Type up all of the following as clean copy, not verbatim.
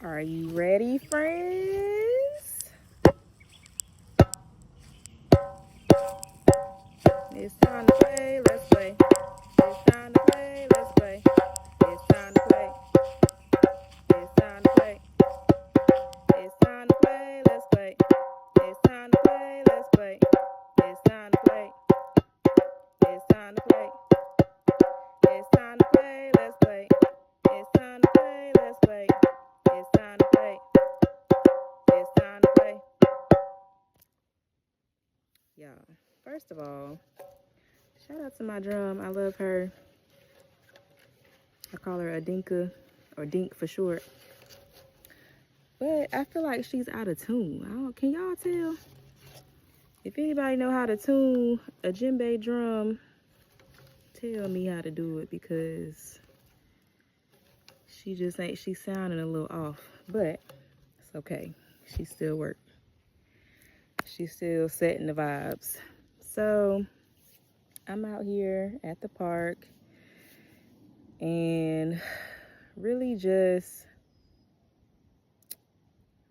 Are you ready, friends? It's time to play, let's play. It's time to play, let's play. It's time to play. It's time to play. It's time to play, let's play. It's time to play, let's play. It's time to play. It's time to play. It's time to play, let's play. It's time to play, let's play. It's time to play. It's time to play. Y'all, first of all, shout out to my drum. I love her. I call her a dinka, or dink for short. But I feel like she's out of tune. Can y'all tell? If anybody know how to tune a djembe drum, tell me how to do it, because she's sounding a little off. But it's okay. She still works. She's still setting the vibes. So I'm out here at the park and really just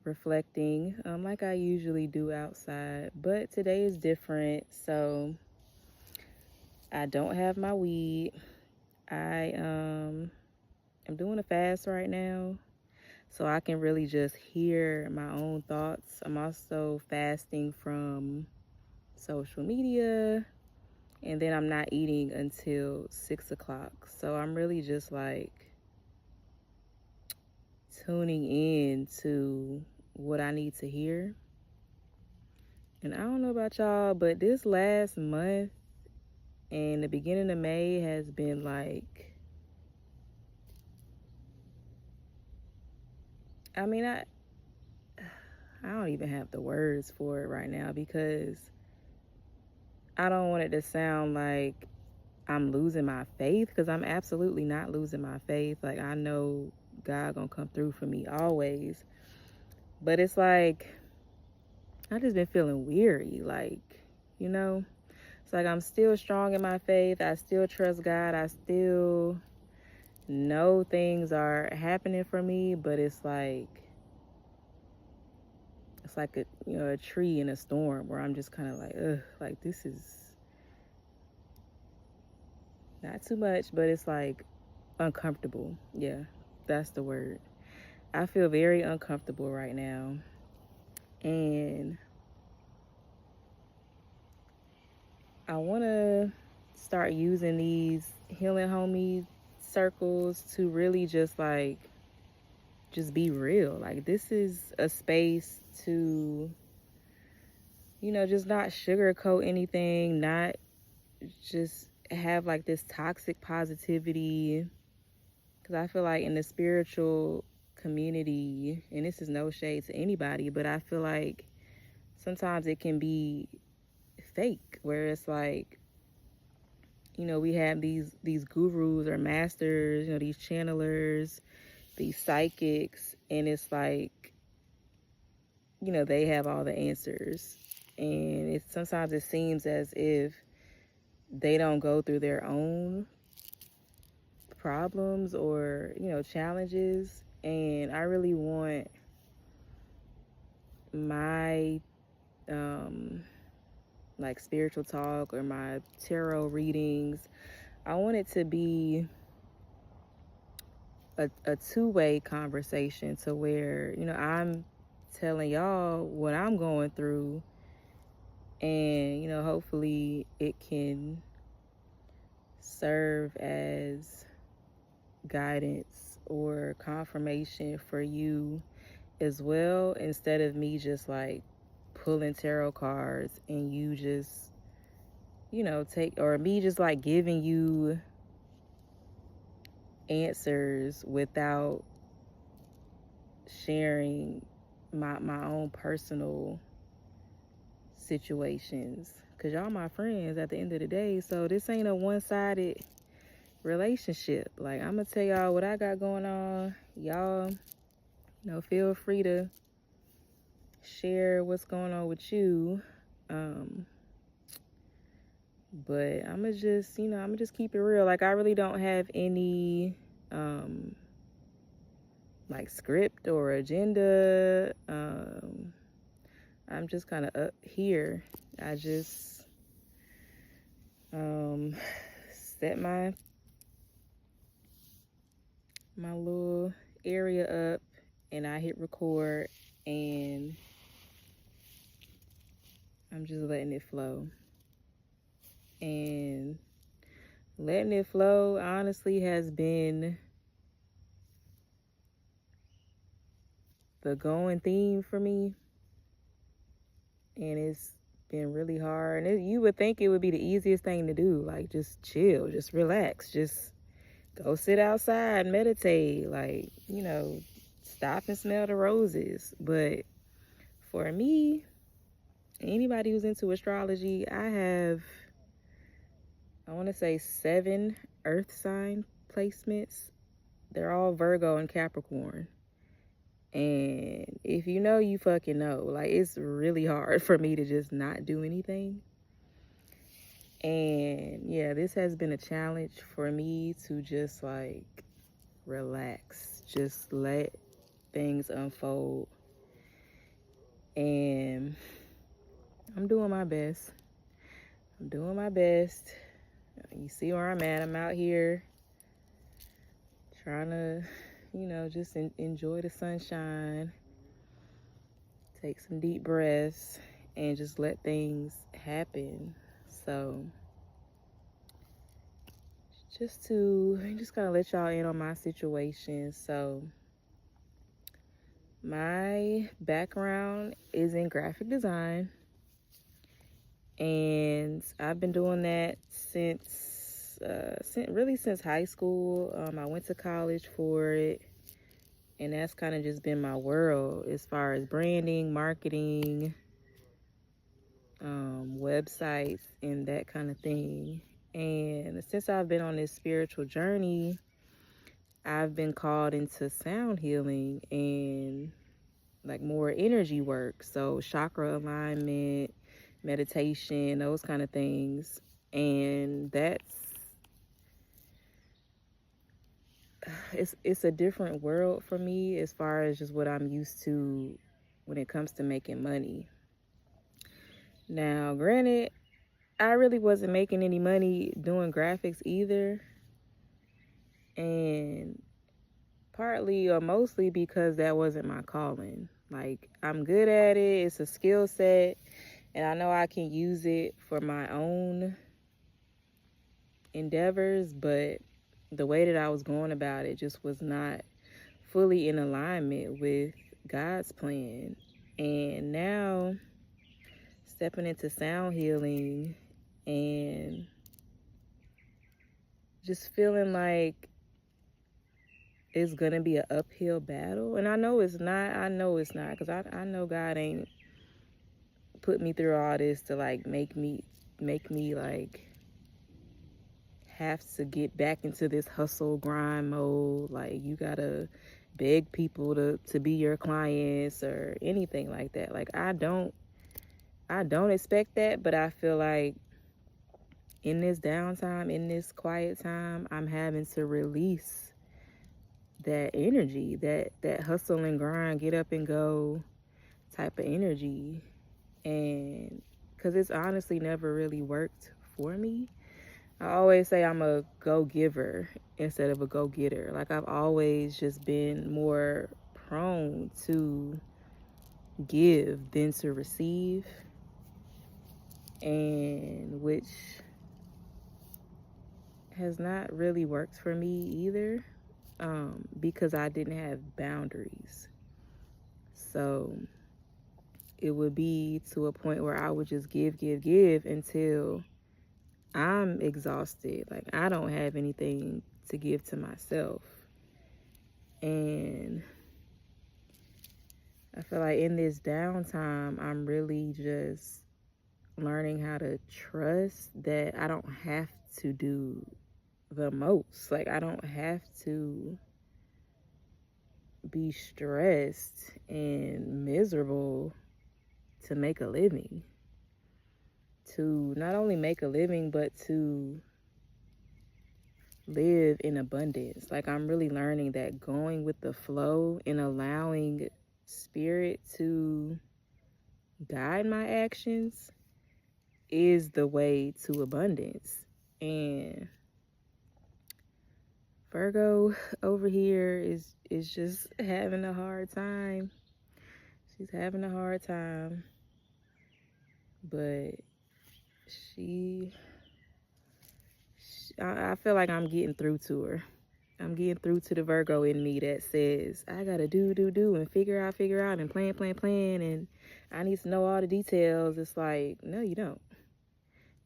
reflecting, like I usually do outside, but today is different. So I don't have my weed. I am doing a fast right now, so I can really just hear my own thoughts. I'm also fasting from social media, and then I'm not eating until 6 o'clock. So I'm really just like tuning in to what I need to hear. And I don't know about y'all, but this last month and the beginning of May has been like, I mean, I don't even have the words for it right now, because I don't want it to sound like I'm losing my faith, because I'm absolutely not losing my faith. Like, I know God gonna come through for me always. But it's like, I just been feeling weary, like, you know? It's like I'm still strong in my faith. I still trust God. I still know things are happening for me, but it's like a tree in a storm, where I'm just kind of like, ugh, like, this is not too much, but it's like uncomfortable. Yeah, that's the word. I feel very uncomfortable right now. And I want to start using these healing homie circles to really just be real. Like, this is a space to, just not sugarcoat anything, not just have like this toxic positivity. Because I feel like in the spiritual community, and this is no shade to anybody, but I feel like sometimes it can be fake, where it's like, we have these gurus or masters, these channelers, these psychics, and it's like, they have all the answers. And sometimes it seems as if they don't go through their own problems or, challenges. And I really want my like spiritual talk or my tarot readings, I want it to be a two-way conversation, to where, I'm telling y'all what I'm going through, and, hopefully it can serve as guidance or confirmation for you as well, instead of me just like pulling tarot cards and you just, or me just like giving you answers without sharing my own personal situations, because y'all my friends at the end of the day. So this ain't a one-sided relationship. Like, I'm gonna tell y'all what I got going on. Y'all, feel free to share what's going on with you. But I'ma just keep it real. Like, I really don't have any like script or agenda. I'm just kind of up here. I just set my little area up, and I hit record, and I'm just letting it flow. And letting it flow honestly has been the going theme for me, and it's been really hard. And you would think it would be the easiest thing to do, like just chill, just relax, just go sit outside, meditate, like, you know, stop and smell the roses. But for me, anybody who's into astrology, I want to say 7 earth sign placements. They're all Virgo and Capricorn. And if you know, you fucking know. Like, it's really hard for me to just not do anything. And yeah, this has been a challenge for me to just like relax, just let things unfold. And I'm doing my best. You see where I'm at. I'm out here trying to, you know, just enjoy the sunshine, take some deep breaths, and just let things happen. So just kind of let y'all in on my situation. So my background is in graphic design, and I've been doing that since high school. I went to college for it, and that's kind of just been my world as far as branding, marketing, websites, and that kind of thing. And since I've been on this spiritual journey, I've been called into sound healing and like more energy work. So chakra alignment, meditation, those kind of things. And it's a different world for me as far as just what I'm used to when it comes to making money. Now, granted, I really wasn't making any money doing graphics either. And partly or mostly because that wasn't my calling. Like, I'm good at it, it's a skill set, and I know I can use it for my own endeavors, but the way that I was going about it just was not fully in alignment with God's plan. And now, stepping into sound healing and just feeling like it's gonna be an uphill battle. And I know it's not, because I know God ain't put me through all this to like make me like have to get back into this hustle grind mode. Like, you gotta beg people to be your clients or anything like that. Like, I don't expect that, but I feel like in this downtime, in this quiet time, I'm having to release that energy, that hustle and grind, get up and go type of energy. And because it's honestly never really worked for me. I always say I'm a go-giver instead of a go-getter. Like, I've always just been more prone to give than to receive, and which has not really worked for me either, because I didn't have boundaries. So it would be to a point where I would just give until I'm exhausted. Like, I don't have anything to give to myself. And I feel like in this downtime, I'm really just learning how to trust that I don't have to do the most. Like, I don't have to be stressed and miserable to make a living. To not only make a living, but to live in abundance. Like, I'm really learning that going with the flow and allowing spirit to guide my actions is the way to abundance. And Virgo over here is just having a hard time. She's having a hard time. But I feel like I'm getting through to her. I'm getting through to the Virgo in me that says, I gotta do, and figure out, and plan, and I need to know all the details. It's like, no, you don't.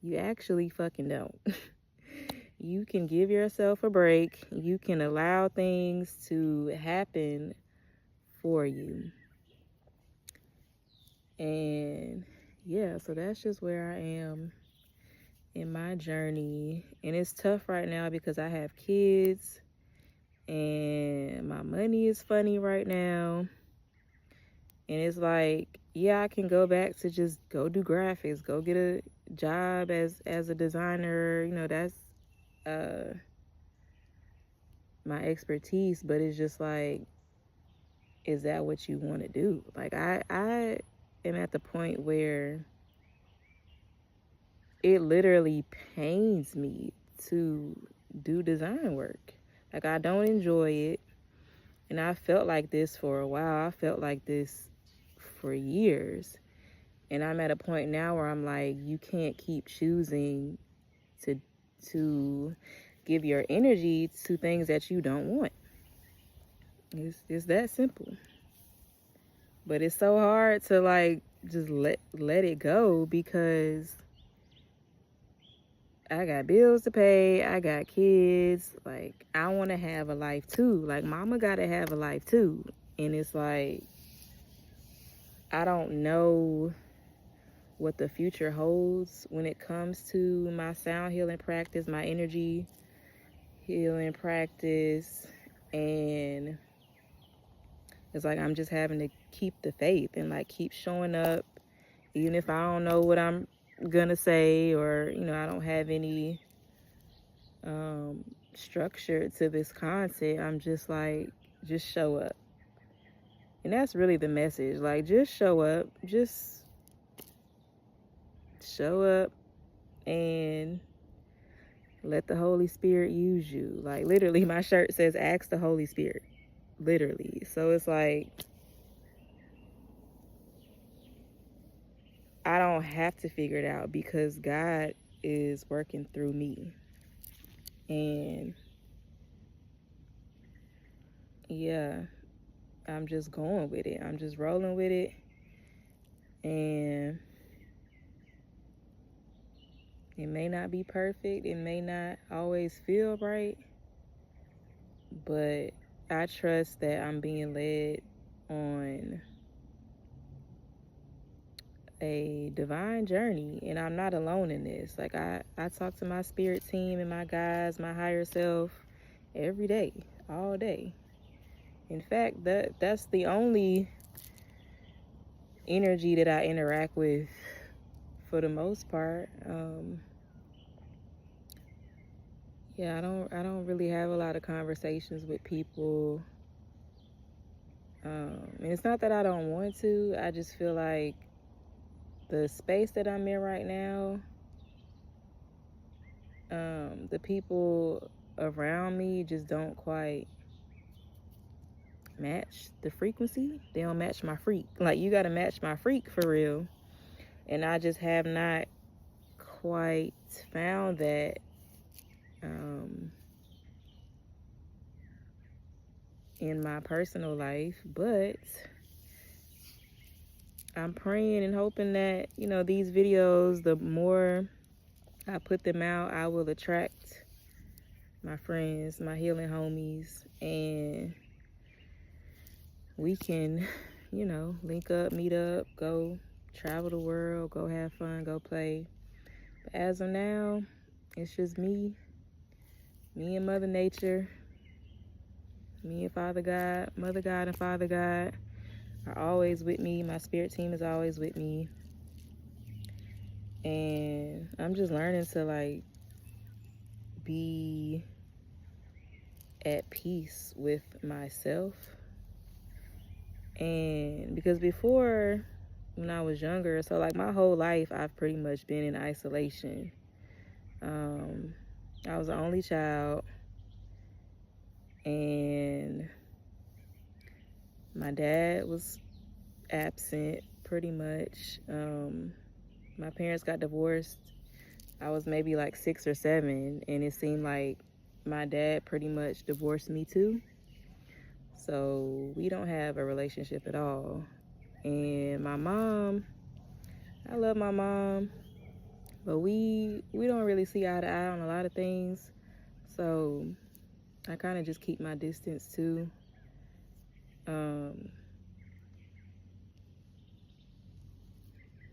You actually fucking don't. You can give yourself a break. You can allow things to happen for you. And yeah, so that's just where I am in my journey. And it's tough right now because I have kids and my money is funny right now. And it's like, yeah, I can go back to just go do graphics, go get a job as a designer. You know, that's my expertise. But it's just like, is that what you want to do? Like, I am at the point where it literally pains me to do design work. Like, I don't enjoy it. And I felt like this for a while. I felt like this for years. And I'm at a point now where I'm like, you can't keep choosing to give your energy to things that you don't want. It's that simple. But it's so hard to like just let it go because I got bills to pay, I got kids. Like, I want to have a life too. Like, mama got to have a life too. And it's like, I don't know what the future holds when it comes to my sound healing practice, my energy healing practice. And it's like, I'm just having to keep the faith and like keep showing up, even if I don't know what I'm gonna say, or you know, I don't have any structure to this content. I'm just like, just show up. And that's really the message. Like, just show up. Just show up and let the Holy Spirit use you. Like, literally, my shirt says, ask the Holy Spirit. Literally. So it's like, I don't have to figure it out because God is working through me. And yeah, I'm just going with it. I'm just rolling with it. And it may not be perfect. It may not always feel right. But I trust that I'm being led on a divine journey. And I'm not alone in this. Like, I talk to my spirit team and my guides, my higher self, every day, all day. In fact, that's the only energy that I interact with for the most part. Yeah, I don't really have a lot of conversations with people. And it's not that I don't want to. I just feel like the space that I'm in right now, the people around me just don't quite match the frequency. They don't match my freak. Like, you got to match my freak for real. And I just have not quite found that in my personal life. But I'm praying and hoping that, you know, these videos, the more I put them out, I will attract my friends, my healing homies, and we can, you know, link up, meet up, go travel the world, go have fun, go play. But as of now, it's just me and Mother Nature, me and Father God. Mother God and Father God are always with me. My spirit team is always with me. And I'm just learning to like be at peace with myself. And because before, when I was younger, so like my whole life, I've pretty much been in isolation. I was the only child, and my dad was absent pretty much. My parents got divorced. I was maybe like 6 or 7, and it seemed like my dad pretty much divorced me too. So we don't have a relationship at all. And my mom, I love my mom, but we don't really see eye to eye on a lot of things. So I kind of just keep my distance too.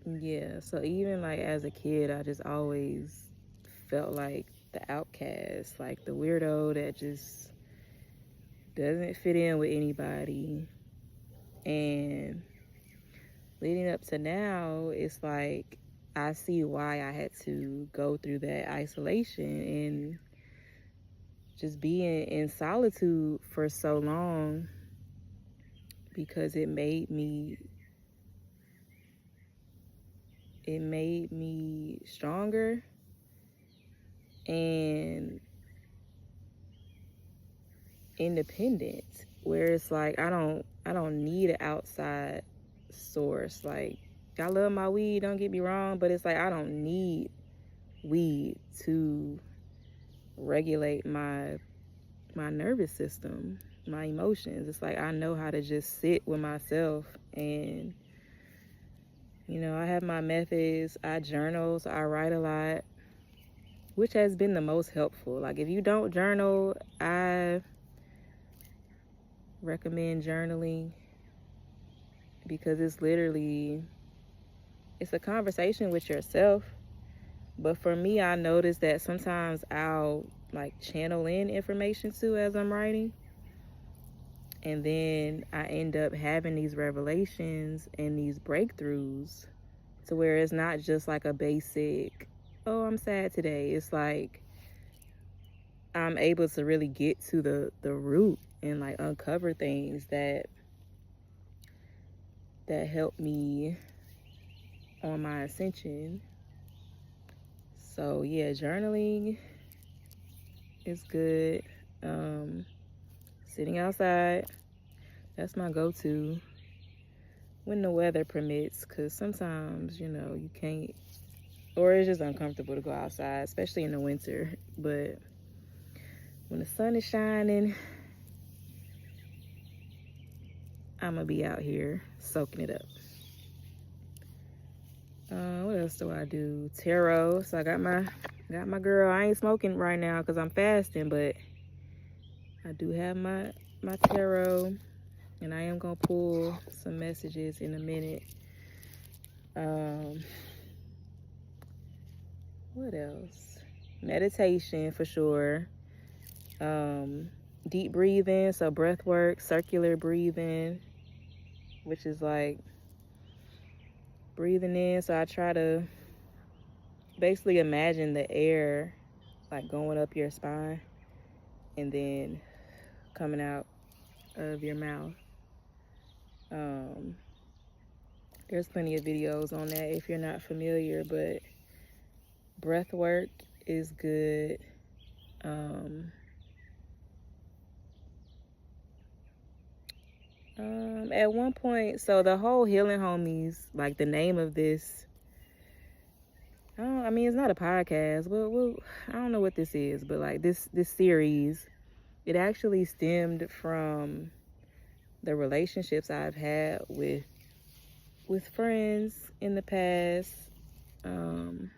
Yeah, so even like as a kid, I just always felt like the outcast, like the weirdo that just doesn't fit in with anybody. And leading up to now, it's like I see why I had to go through that isolation and just being in solitude for so long, because it made me stronger and independent, where it's like I don't need an outside source. Like, I love my weed, don't get me wrong, but it's like I don't need weed to regulate my nervous system, my emotions. It's like I know how to just sit with myself, and I have my methods. I journal, so I write a lot, which has been the most helpful. Like, if you don't journal, I recommend journaling, because it's a conversation with yourself. But for me, I noticed that sometimes I'll like channel in information too as I'm writing, and then I end up having these revelations and these breakthroughs, to where it's not just like a basic, oh, I'm sad today. It's like I'm able to really get to the root and like uncover things that help me on my ascension. So yeah, journaling is good. Sitting outside, that's my go-to when the weather permits, because sometimes you can't, or it's just uncomfortable to go outside, especially in the winter. But when the sun is shining, I'm gonna be out here soaking it up. What else do I do? Tarot. So I got my girl. I ain't smoking right now because I'm fasting, but I do have my tarot, and I am gonna pull some messages in a minute. What else? Meditation for sure. Deep breathing, so breath work, circular breathing, which is like breathing in. So I try to basically imagine the air like going up your spine and then coming out of your mouth. There's plenty of videos on that if you're not familiar, but breath work is good. At one point, so the whole Healing Homies, like the name of this, I mean, it's not a podcast. Well, I don't know what this is, but like this series, it actually stemmed from the relationships I've had with friends in the past, to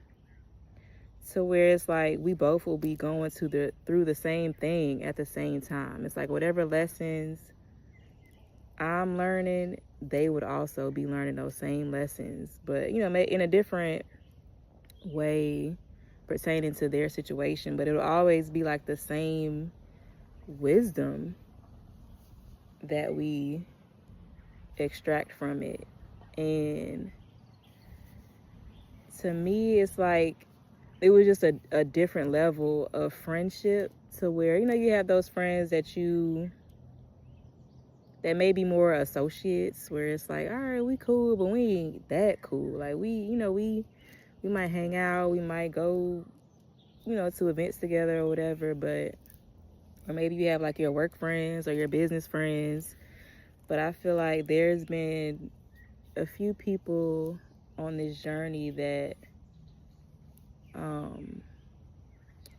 where it's like we both will be going through the same thing at the same time. It's like whatever lessons I'm learning, they would also be learning those same lessons, but in a different way pertaining to their situation. But it'll always be like the same wisdom that we extract from it. And to me, it's like it was just a different level of friendship to where, you know, you have those friends that may be more associates, where it's like, all right, we cool, but we ain't that cool. Like, we might hang out, we might go, you know, to events together or whatever, but, or maybe you have like your work friends or your business friends. But I feel like there's been a few people on this journey that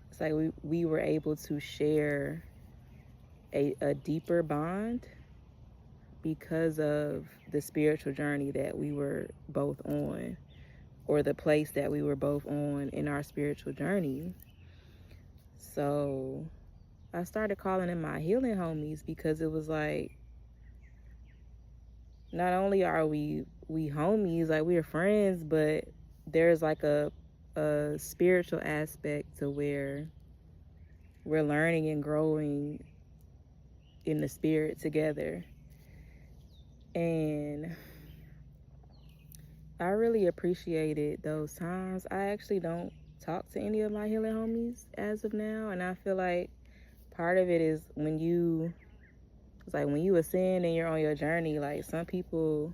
it's like we were able to share a deeper bond because of the spiritual journey that we were both on, or the place that we were both on in our spiritual journey. So I started calling them my healing homies, because it was like, not only are we homies, like we're friends, but there's like a spiritual aspect to where we're learning and growing in the spirit together. And I really appreciated those times. I actually don't talk to any of my healing homies as of now, and I feel like part of it is when you ascend and you're on your journey, like some people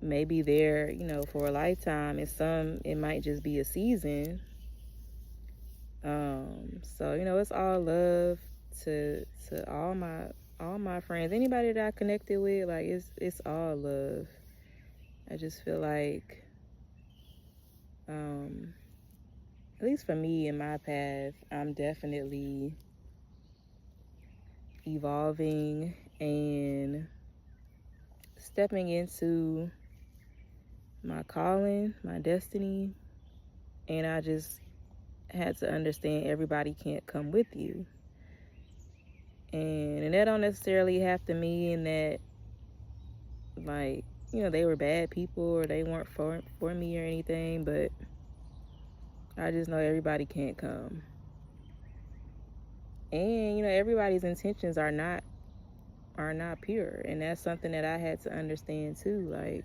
may be there, you know, for a lifetime, and some it might just be a season. So, you know, it's all love to all my friends, anybody that I connected with. Like, it's all love. I just feel like, at least for me in my path, I'm definitely evolving and stepping into my calling, my destiny. And I just had to understand everybody can't come with you. And that don't necessarily have to mean that, like, you know, they were bad people or they weren't for me or anything, but I just know everybody can't come. And, you know, everybody's intentions are not pure. And that's something that I had to understand too. Like,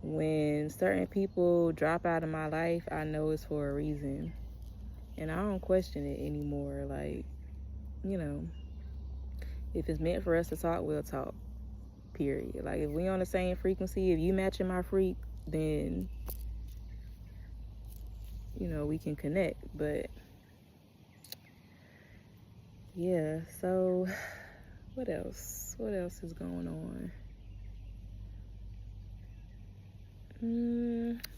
when certain people drop out of my life, I know it's for a reason. And I don't question it anymore. Like, you know, if it's meant for us to talk, we'll talk. Period. Like, if we on the same frequency, if you matching my freak, then, you know, we can connect. But yeah, so what else is going on?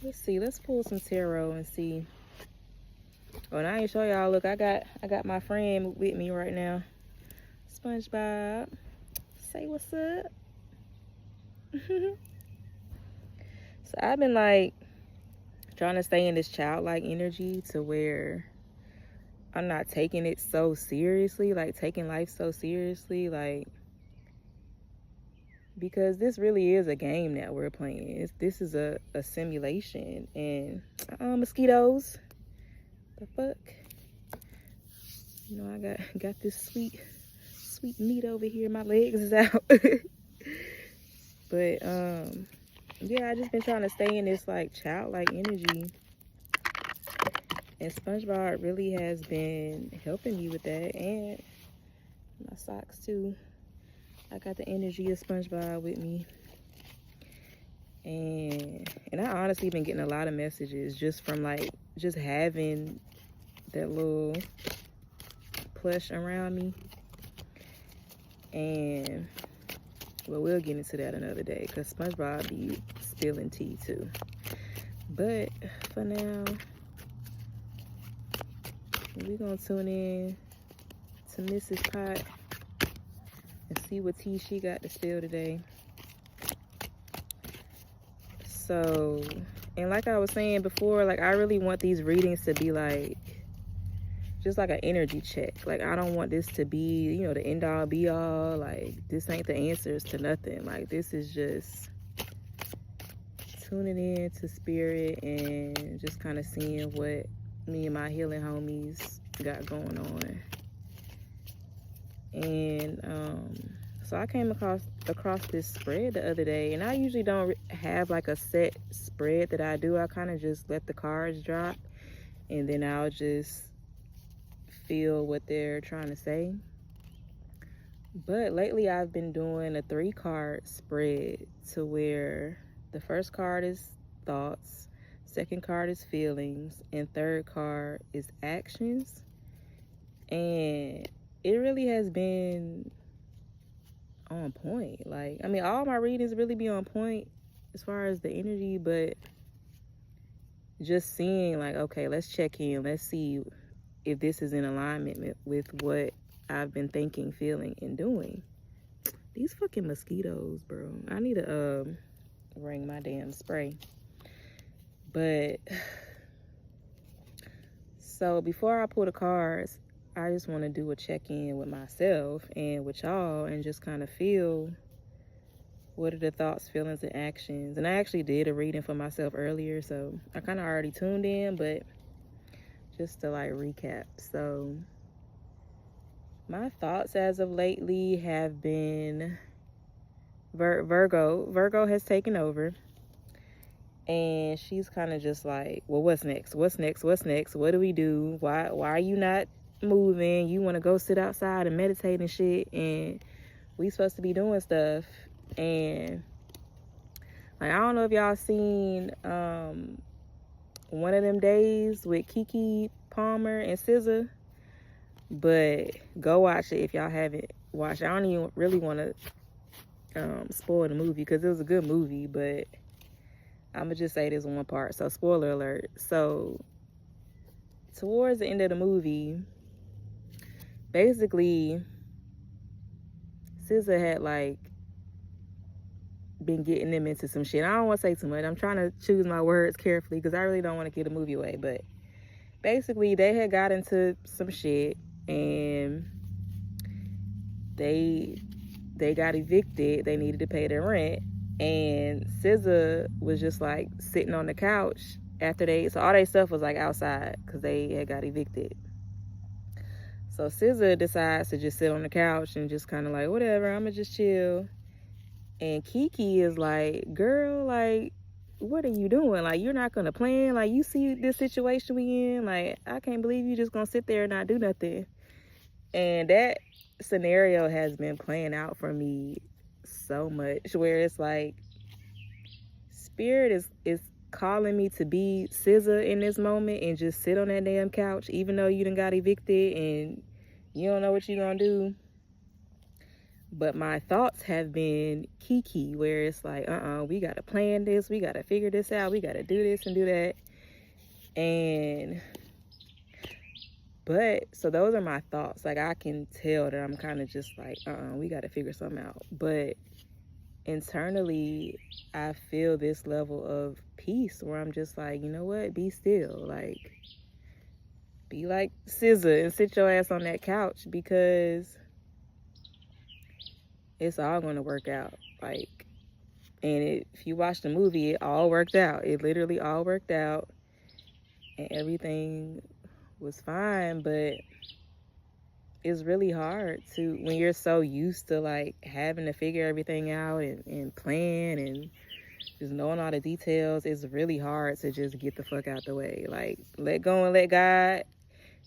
Let's see. Let's pull some tarot and see. Oh, and I ain't show y'all. Look, I got my friend with me right now. SpongeBob, say what's up. So I've been like trying to stay in this childlike energy to where I'm not taking it so seriously, like taking life so seriously, like, because this really is a game that we're playing. This is a simulation. And mosquitoes, the fuck, you know, I got this sweet meat over here. My legs is out. But yeah, I just been trying to stay in this like childlike energy, and SpongeBob really has been helping me with that, and my socks too. I got the energy of SpongeBob with me, and I honestly been getting a lot of messages just from like just having that little plush around me. And well, we'll get into that another day, because SpongeBob be spilling tea too. But for now, we're gonna tune in to Mrs. Pot and see what tea she got to spill today. So, and like I was saying before, like, I really want these readings to be like just like an energy check. Like, I don't want this to be, you know, the end all be all. Like, this ain't the answers to nothing. Like, this is just tuning in to spirit and just kind of seeing what me and my healing homies got going on. And so I came across this spread the other day, and I usually don't have like a set spread that I do. I kind of just let the cards drop, and then I'll just feel what they're trying to say. But lately I've been doing a 3-card spread to where the first card is thoughts, second card is feelings, and third card is actions. And it really has been on point. Like, I mean, all my readings really be on point as far as the energy, but just seeing like, okay, let's check in. Let's see if this is in alignment with what I've been thinking, feeling, and doing. These fucking mosquitoes, bro. I need to ring my damn spray. But so before I pull the cards, I just want to do a check-in with myself and with y'all and just kind of feel what are the thoughts, feelings, and actions. And I actually did a reading for myself earlier, so I kind of already tuned in, but just to like recap. So my thoughts as of lately have been Virgo. Virgo has taken over. And she's kind of just like, well, what's next? What's next? What's next? What do we do? Why are you not moving? You want to go sit outside and meditate and shit, and we supposed to be doing stuff. And like, I don't know if y'all seen one of them days with Keke Palmer and SZA, but go watch it if y'all haven't watched it. I don't even really want to spoil the movie because it was a good movie, but I'm gonna just say this one part, so spoiler alert. So towards the end of the movie, basically SZA had like been getting them into some shit. I don't want to say too much. I'm trying to choose my words carefully because I really don't want to give the movie away. But basically, they had got into some shit and they got evicted. They needed to pay their rent, and SZA was just like sitting on the couch after so all their stuff was like outside because they had got evicted. So SZA decides to just sit on the couch and just kind of like, whatever, I'm gonna just chill. And Keke is like, girl, like, what are you doing? Like, you're not gonna plan? Like, you see this situation we in? Like, I can't believe you just gonna sit there and not do nothing. And that scenario has been playing out for me so much, where it's like, spirit is calling me to be SZA in this moment and just sit on that damn couch, even though you done got evicted and you don't know what you're gonna do. But my thoughts have been Keke, where it's like, we gotta plan this, we gotta figure this out, we gotta do this and do that. And but so those are my thoughts. Like, I can tell that I'm kind of just like, we gotta figure something out. But internally, I feel this level of peace where I'm just like, you know what, be still. Like, be like SZA and sit your ass on that couch, because it's all going to work out. Like, and if you watch the movie, it all worked out. It literally all worked out and everything was fine. But it's really hard to, when you're so used to like having to figure everything out and plan and just knowing all the details, it's really hard to just get the fuck out the way. Like, let go and let God.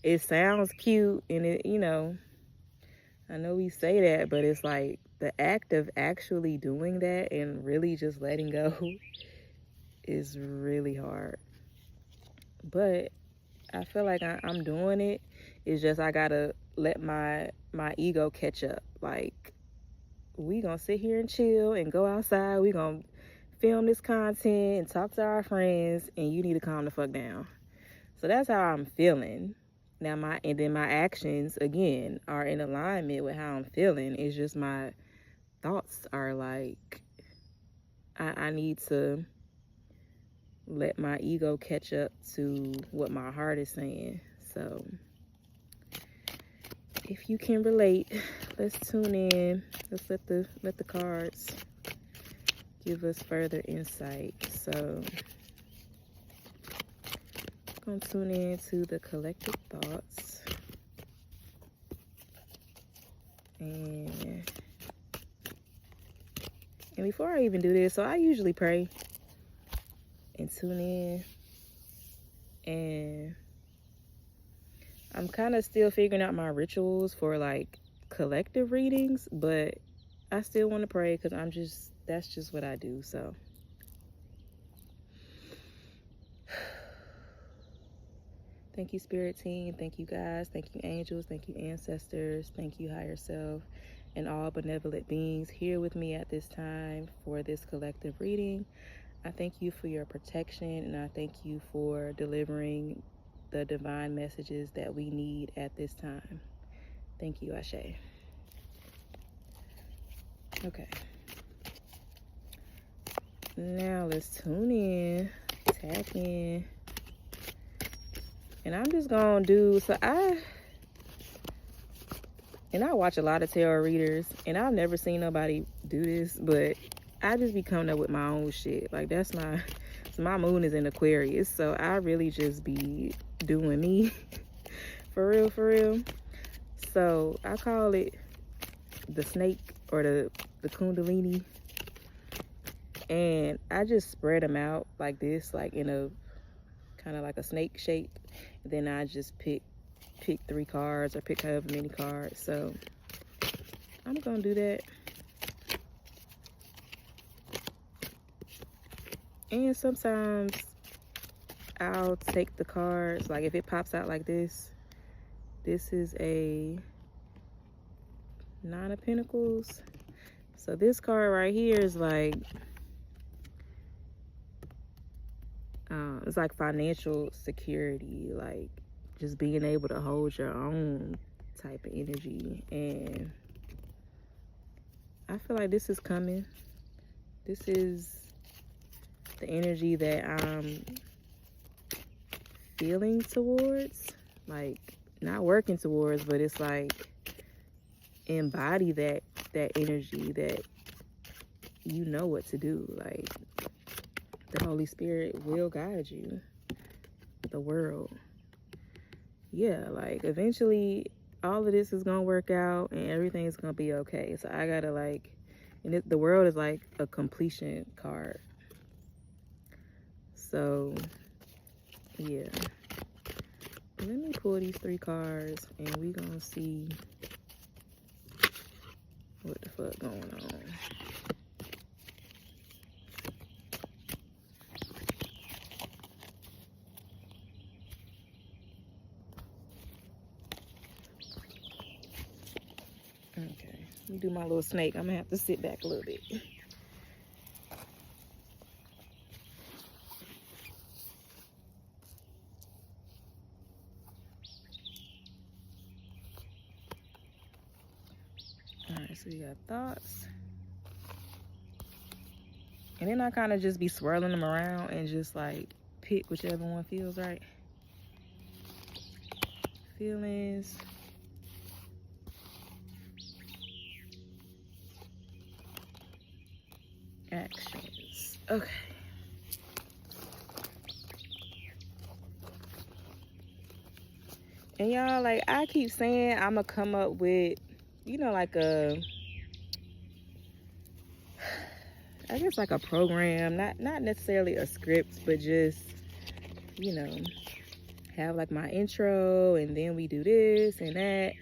It sounds cute, and it, you know, I know we say that, but it's like the act of actually doing that and really just letting go is really hard. But I feel like I'm doing it. It's just I gotta let my ego catch up. Like, we gonna sit here and chill and go outside. We gonna film this content and talk to our friends, and you need to calm the fuck down. So that's how I'm feeling. Now my actions again are in alignment with how I'm feeling. It's just my thoughts are like, I need to let my ego catch up to what my heart is saying. So if you can relate, let's tune in. Let's let the cards give us further insight. So I'm gonna tune in to the collective thoughts. And before I even do this, so I usually pray and tune in, and I'm kind of still figuring out my rituals for like collective readings, but I still want to pray because that's just what I do. So thank you, spirit team. Thank you, guys. Thank you, angels. Thank you, ancestors. Thank you, higher self, and all benevolent beings here with me at this time for this collective reading. I thank you for your protection, and I thank you for delivering the divine messages that we need at this time. Thank you, Ashe. Okay. Now let's tune in, tap in. And I'm just gonna do, I watch a lot of tarot readers, and I've never seen nobody do this, but I just be coming up with my own shit. Like, that's my moon is in Aquarius, so I really just be doing me. For real, for real. So I call it the snake or the kundalini, and I just spread them out like this, like in a kind of like a snake shape. Then I just pick 3 cards or pick however many cards. So I'm gonna do that. And sometimes I'll take the cards, like if it pops out like this is a 9 of Pentacles. So this card right here is like, it's like financial security, like just being able to hold your own type of energy. And I feel like this is coming. This is the energy that I'm feeling towards, like not working towards, but it's like embody that energy that you know what to do. Like the Holy Spirit will guide you, the world. Yeah, like eventually all of this is gonna work out and everything's gonna be okay. So I gotta like, and the world is like a completion card. So yeah, let me pull these 3 cards and we gonna see what the fuck going on. Okay, let me do my little snake. I'm gonna have to sit back a little bit. Alright, so we got thoughts. And then I kind of just be swirling them around and just like pick whichever one feels right. Feelings. Actions. Okay. And y'all, like I keep saying I'm gonna come up with, you know, like I guess like a program, not necessarily a script, but just, you know, have like my intro and then we do this and that.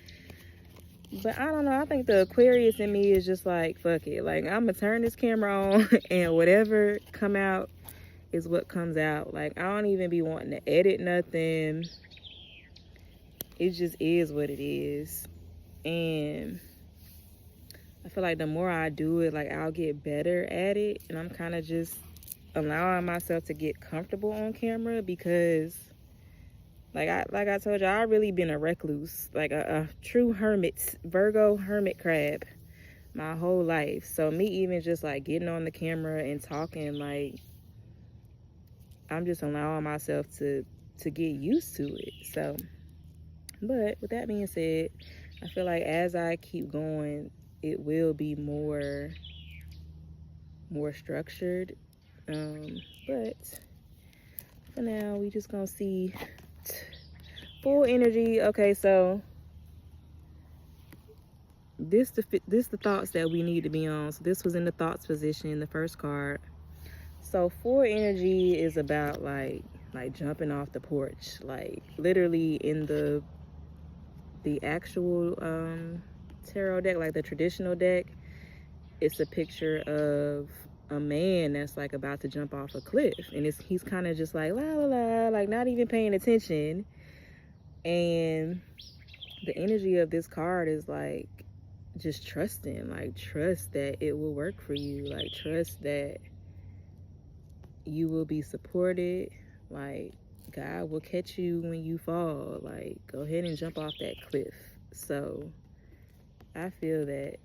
But I don't know, I think the Aquarius in me is just like, fuck it. Like I'm gonna turn this camera on and whatever come out is what comes out. Like I don't even be wanting to edit nothing. It just is what it is. And I feel like the more I do it, like I'll get better at it. And I'm kind of just allowing myself to get comfortable on camera because like I told you, I've really been a recluse, like a true hermit, Virgo hermit crab my whole life. So me even just like getting on the camera and talking, like I'm just allowing myself to get used to it. So, but with that being said, I feel like as I keep going, it will be more structured. But for now, we just gonna see full energy. Okay, so this the thoughts that we need to be on. So this was in the thoughts position, the first card. So full energy is about like jumping off the porch, like literally in the the actual tarot deck, like the traditional deck, it's a picture of a man that's like about to jump off a cliff, and he's kind of just like la la la, like not even paying attention. And the energy of this card is like just trusting, like trust that it will work for you, like trust that you will be supported, like God will catch you when you fall, like go ahead and jump off that cliff. So I feel that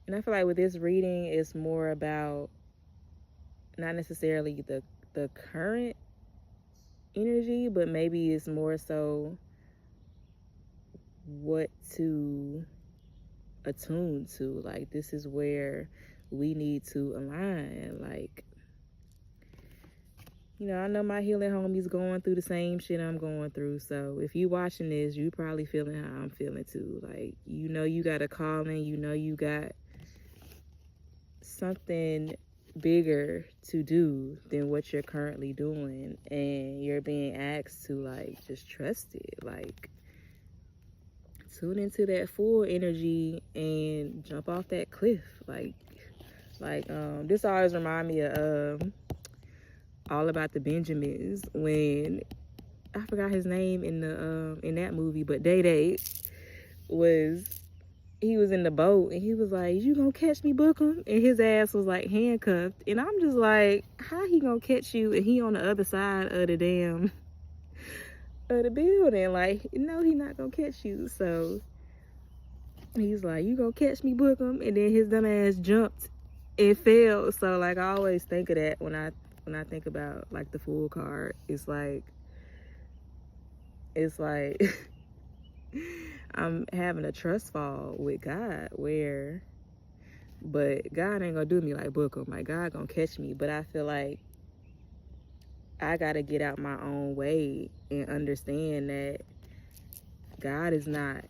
and I feel like with this reading, it's more about not necessarily the current energy, but maybe it's more so what to attune to. Like this is where we need to align. Like, you know, I know my healing homies going through the same shit I'm going through. So if you watching this, you probably feeling how I'm feeling too. Like, you know, you got a calling, you know, you got something bigger to do than what you're currently doing, and you're being asked to like just trust it, like tune into that full energy and jump off that cliff. Like this always remind me of All About the Benjamins, when I forgot his name in the in that movie, but Day he was in the boat and he was like, "You gonna catch me, Bookham?" And his ass was like handcuffed. And I'm just like, how he gonna catch you and he on the other side of the damn of the building? Like, no, he not gonna catch you. So he's like, "You gonna catch me, Bookham?" And then his dumb ass jumped and fell. So like I always think of that when I think about like the Fool card. It's like I'm having a trust fall with God, but God ain't gonna do me like Bookham. Like God gonna catch me, but I feel like I gotta get out my own way and understand that God is not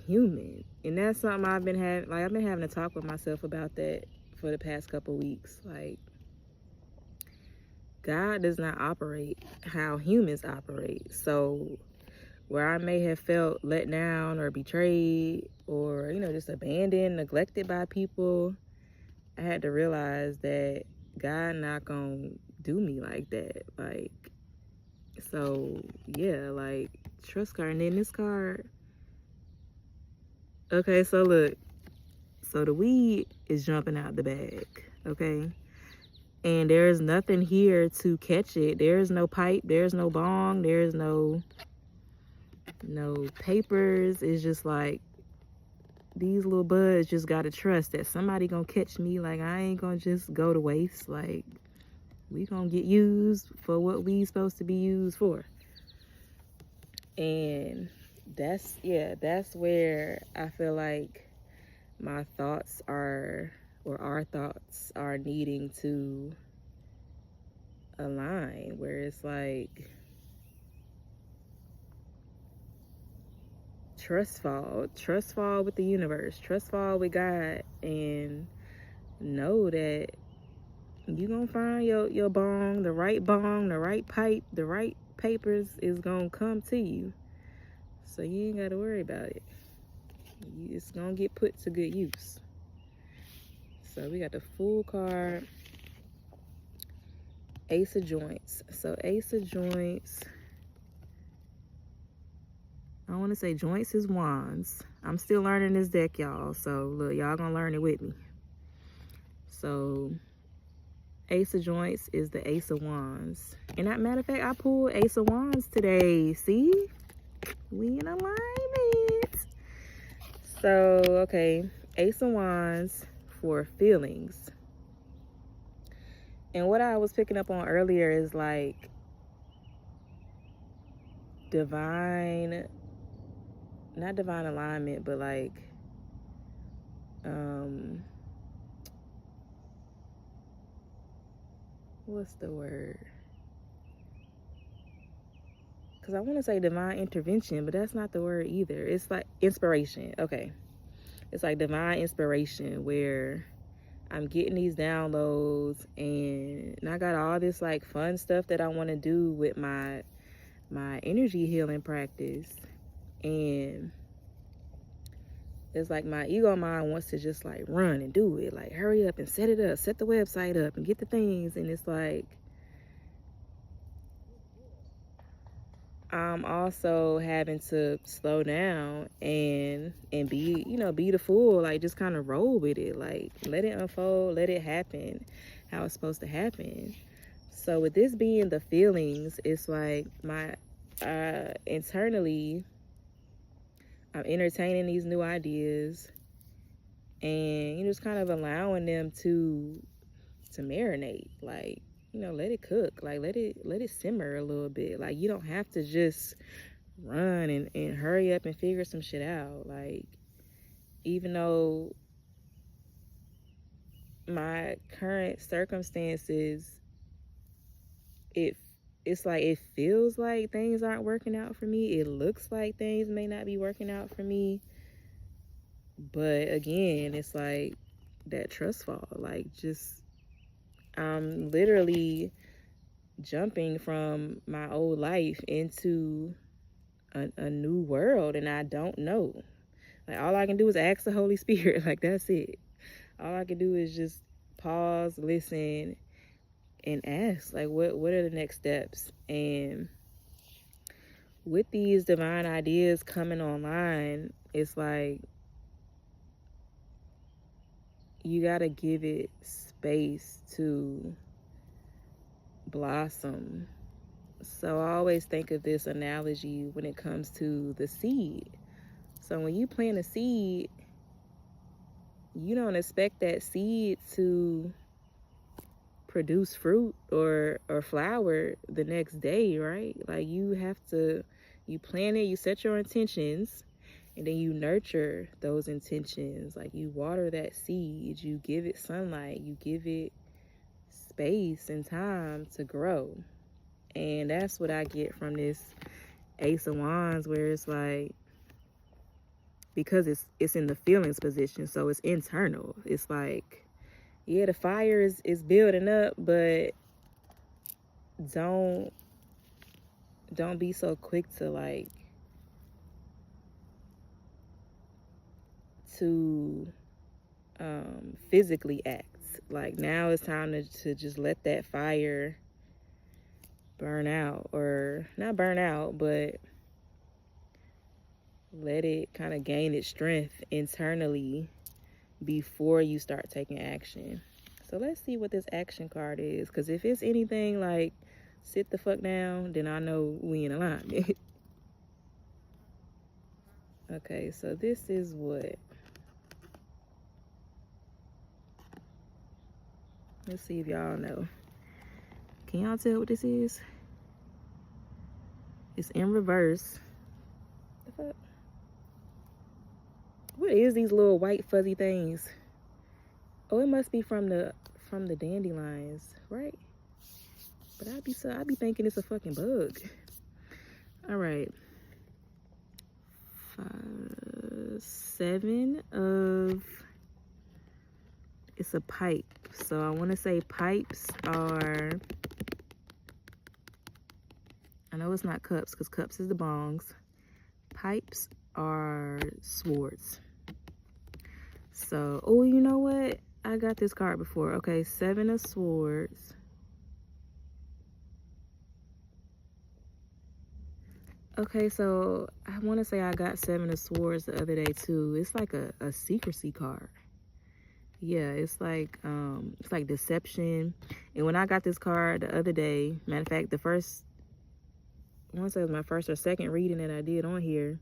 human. And that's something I've been having to talk with myself about that for the past couple weeks. Like, God does not operate how humans operate. So where I may have felt let down or betrayed or, you know, just abandoned, neglected by people, I had to realize that God not gonna do me like that. Like, so yeah, like trust card. And then this card, okay, so look, so the weed is jumping out the bag, okay? And there's nothing here to catch it. There's no pipe, there's no bong, there's no papers. It's just like these little buds just gotta trust that somebody gonna catch me. Like I ain't gonna just go to waste. Like we gonna get used for what we supposed to be used for. And that's where I feel like my thoughts are, or our thoughts are needing to align, where it's like trust fall with the universe, trust fall with God, and know that you gonna find your bong, the right pipe, the right papers is gonna come to you. So you ain't gotta worry about it. It's gonna get put to good use. So we got the Fool card, Ace of Joints. So Ace of Joints, I want to say joints is wands. I'm still learning this deck, y'all. So look, y'all gonna learn it with me. So Ace of Joints is the Ace of Wands. And as a matter of fact, I pulled Ace of Wands today. See? We in alignment. So, okay. Ace of Wands for feelings. And what I was picking up on earlier is like not divine alignment, but like what's the word? Because I want to say divine intervention, but that's not the word either. It's like inspiration. Okay. It's like divine inspiration, where I'm getting these downloads and I got all this like fun stuff that I want to do with my my energy healing practice. And it's like my ego mind wants to just like run and do it, like hurry up and set it up, set the website up and get the things. And it's like I'm also having to slow down and be, you know, be the fool, like just kind of roll with it, like let it unfold, let it happen how it's supposed to happen. So with this being the feelings, it's like my internally I'm entertaining these new ideas and you just kind of allowing them to marinate, like, you know, let it cook, like let it simmer a little bit. Like you don't have to just run and hurry up and figure some shit out. Like even though my current circumstances, it's like it feels like things aren't working out for me, it looks like things may not be working out for me, but again, it's like that trust fall. Like just I'm literally jumping from my old life into a new world, and I don't know. Like all I can do is ask the Holy Spirit. Like that's it. All I can do is just pause, listen, and ask, like what are the next steps. And with these divine ideas coming online, it's like you gotta give it space to blossom. So I always think of this analogy when it comes to the seed. So when you plant a seed, you don't expect that seed to produce fruit or flower the next day, right? Like you plant it, you set your intentions, and then you nurture those intentions. Like you water that seed, you give it sunlight, you give it space and time to grow. And that's what I get from this Ace of Wands, where it's like, because it's in the feelings position, so it's internal. It's like, yeah, the fire is building up, but don't be so quick to like physically act. Like now it's time to just let that fire burn out, or not burn out, but let it kind of gain its strength internally before you start taking action. So let's see what this action card is, because if it's anything like sit the fuck down, then I know we in alignment. Okay, so this is what, let's see if y'all know. Can y'all tell what this is? It's in reverse. The fuck? What is these little white fuzzy things? Oh, it must be from the dandelions, right? But I'd be thinking it's a fucking bug. All right. 7 of, it's a pipe. So I want to say pipes are, I know it's not cups because cups is the bongs. Pipes are swords. So, oh, you know what? I got this card before. Okay, 7 of swords. Okay, so I want to say I got 7 of swords the other day too. It's like a secrecy card. Yeah, it's like deception. And when I got this card the other day, matter of fact, I want to say it was my first or second reading that I did on here,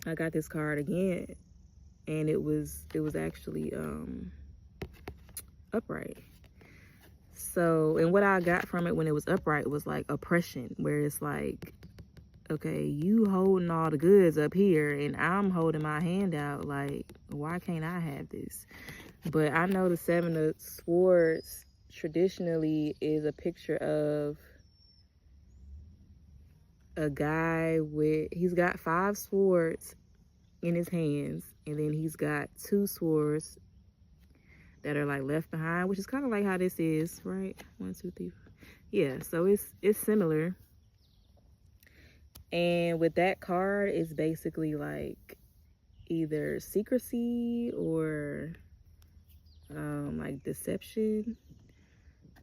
I got this card again, and it was actually upright. So, and what I got from it when it was upright was like oppression, where it's like, okay, you holding all the goods up here and I'm holding my hand out, like, why can't I have this? But I know the 7 of swords traditionally is a picture of a guy he's got 5 swords in his hands, and then he's got 2 swords that are like left behind, which is kind of like how this is, right? 1, 2, 3. Yeah, so it's similar. And with that card, it's basically like either secrecy or like deception.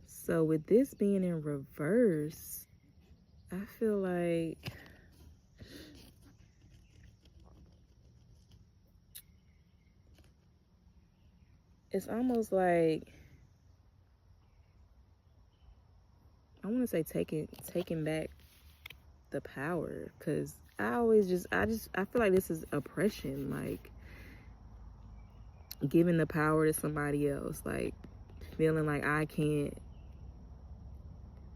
So with this being in reverse, I feel like it's almost like, I want to say taking back the power, because I feel like this is oppression, like giving the power to somebody else, like feeling like I can't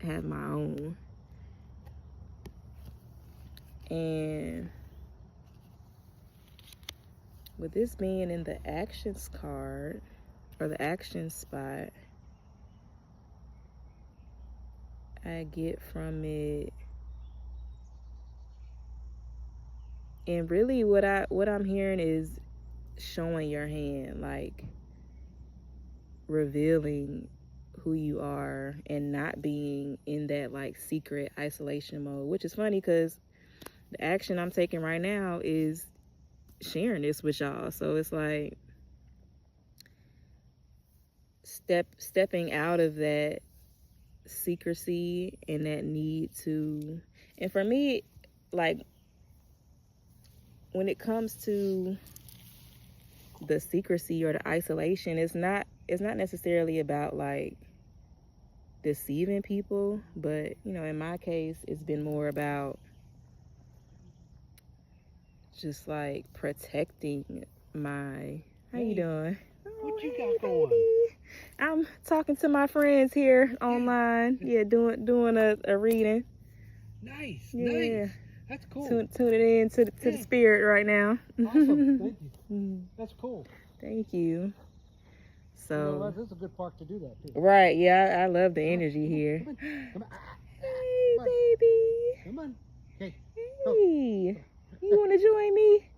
have my own. And with this being in the actions card, or the action spot, I get from it, and really what I'm hearing is showing your hand, like revealing who you are and not being in that like secret isolation mode, which is funny because the action I'm taking right now is sharing this with y'all. So it's like stepping out of that secrecy and that need to, and for me, like when it comes to the secrecy or the isolation, it's not necessarily about like deceiving people, but you know, in my case, it's been more about just like protecting my, how you doing? What you Hey, got going? baby. I'm talking to my friends here online. Yeah, doing a reading. Nice, Yeah. nice. That's cool. Tuning in to the spirit right now. Awesome. Thank you. That's cool. Thank you. So, you know what? This is a good park to do that too. Right, yeah, I love the energy here. Come on. Hey, Come on. baby. Come on. Okay. Hey, you want to join me?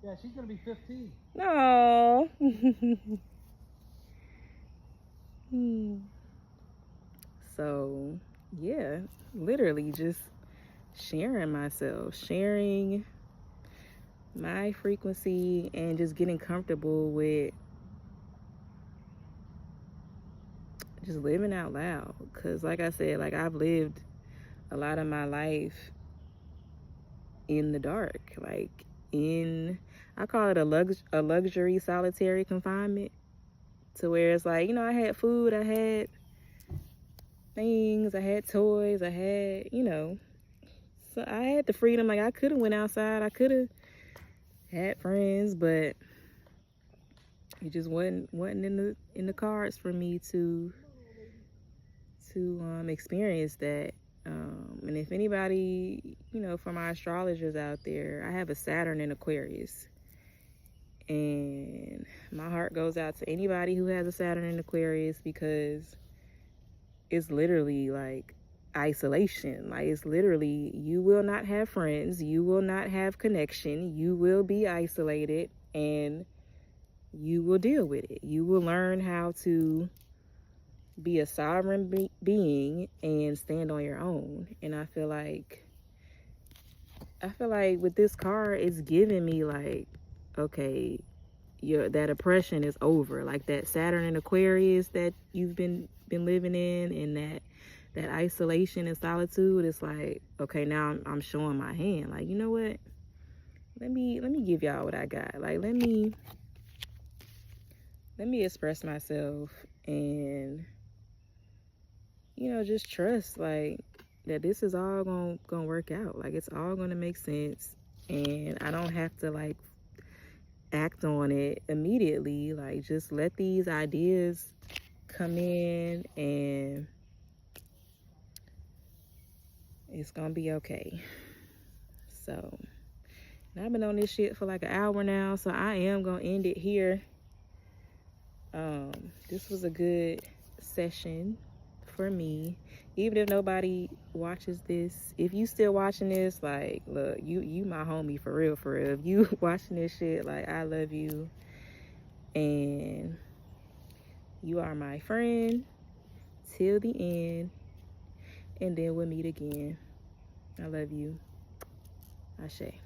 Yeah, she's gonna be 15. No. So, yeah, literally just sharing myself, sharing my frequency, and just getting comfortable with just living out loud. Because like I said, like I've lived a lot of my life in the dark, like I call it a luxury solitary confinement, to where it's like, you know, I had food, I had things, I had toys, I had, you know, so I had the freedom. Like I could have went outside, I could have had friends, but it just wasn't in the cards for me to experience that. And if anybody, you know, for my astrologers out there, I have a Saturn in Aquarius, and my heart goes out to anybody who has a Saturn in Aquarius, because it's literally like isolation. Like it's literally, you will not have friends, you will not have connection, you will be isolated, and you will deal with it. You will learn how to be a sovereign being and stand on your own. And I feel like with this card, it's giving me like, okay, that oppression is over. Like that Saturn in Aquarius that you've been living in, and that isolation and solitude, it's like, okay, now I'm showing my hand. Like, you know what? Let me give y'all what I got. Like, let me express myself, and you know, just trust like that this is all gonna work out. Like it's all gonna make sense, and I don't have to like act on it immediately. Like just let these ideas come in, and it's gonna be okay. So, and I've been on this shit for like an hour now, so I am gonna end it here. This was a good session for me. Even if nobody watches this, if you still watching this, like, look, you my homie for real, for real. If you watching this shit, like, I love you, and you are my friend till the end, and then we'll meet again. I love you. Ashe.